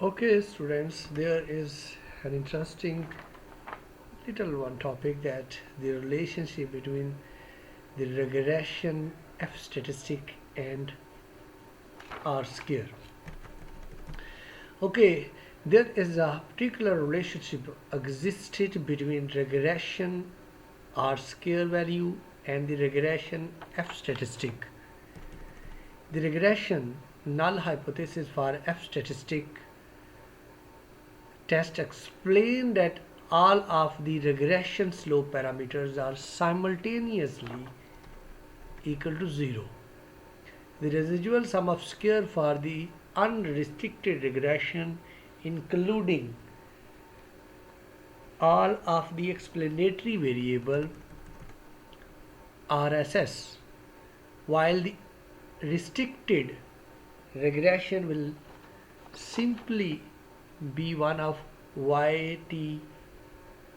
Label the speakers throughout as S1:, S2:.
S1: Okay, students, there is an interesting little one topic, that the relationship between the regression F statistic and R square. Okay, there is a particular relationship existed between regression R square value and the regression F statistic. The regression null hypothesis for F statistic test explain that all of the regression slope parameters are simultaneously equal to 0. The residual sum of square for the unrestricted regression, including all of the explanatory variable RSS, while the restricted regression will simply be one of yt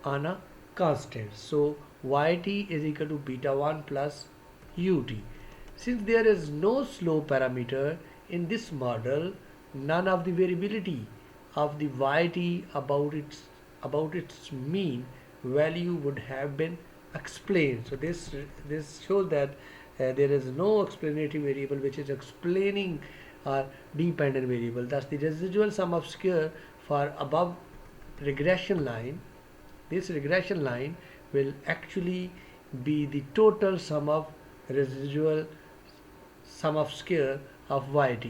S1: on a constant. So yt is equal to beta 1 plus ut. Since there is no slope parameter in this model, none of the variability of the yt about its mean value would have been explained. So this shows that there is no explanatory variable which is explaining our dependent variable. Thus the residual sum of square for above regression line, this regression line will actually be the total sum of residual sum of square of yt,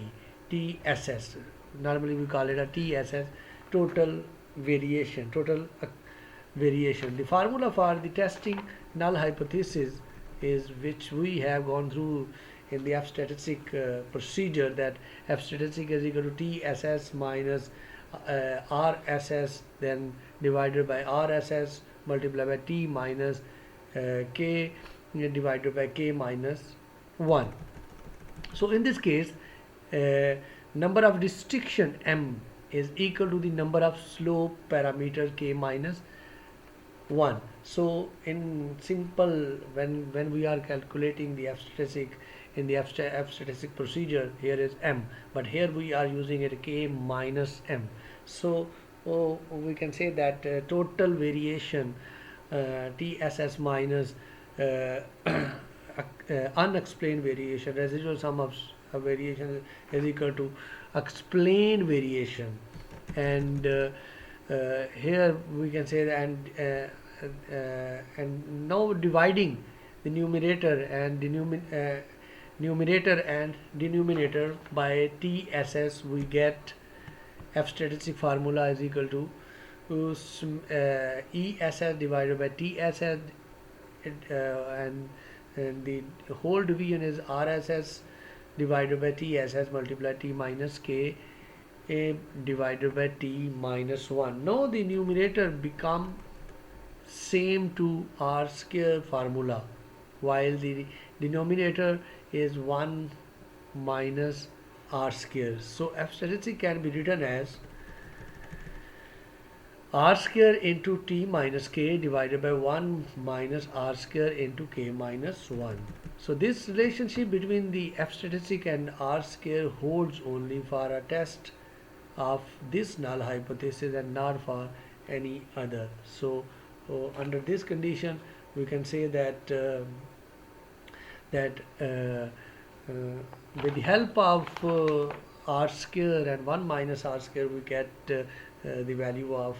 S1: TSS. Normally we call it a TSS, total variation. The formula for the testing null hypothesis is, which we have gone through in the F statistic procedure, that F statistic is equal to TSS minus RSS, then divided by RSS multiplied by T minus K divided by K minus 1. So in this case, number of restriction M is equal to the number of slope parameter K minus 1. So in simple, when we are calculating the F statistic in the F statistic procedure, here is M, but here we are using it K minus M. So we can say that total variation TSS minus unexplained variation, residual sum of variation is equal to explained variation. And here we can say that, and now dividing the numerator and denominator by TSS, we get F statistic formula is equal to ESS divided by TSS, and the whole division is RSS divided by TSS multiplied T minus K divided by T minus 1. Now the numerator become same to R square formula, while the denominator is 1 minus R square. So F statistic can be written as R square into T minus K divided by 1 minus R square into K minus 1. So this relationship between the F statistic and R square holds only for a test of this null hypothesis and not for any other. So under this condition, we can say that with the help of R square and 1 minus R square, we get the value of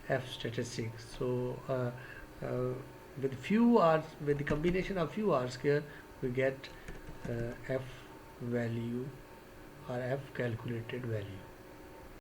S1: F statistics. So with the combination of few R square, we get F value or F calculated value.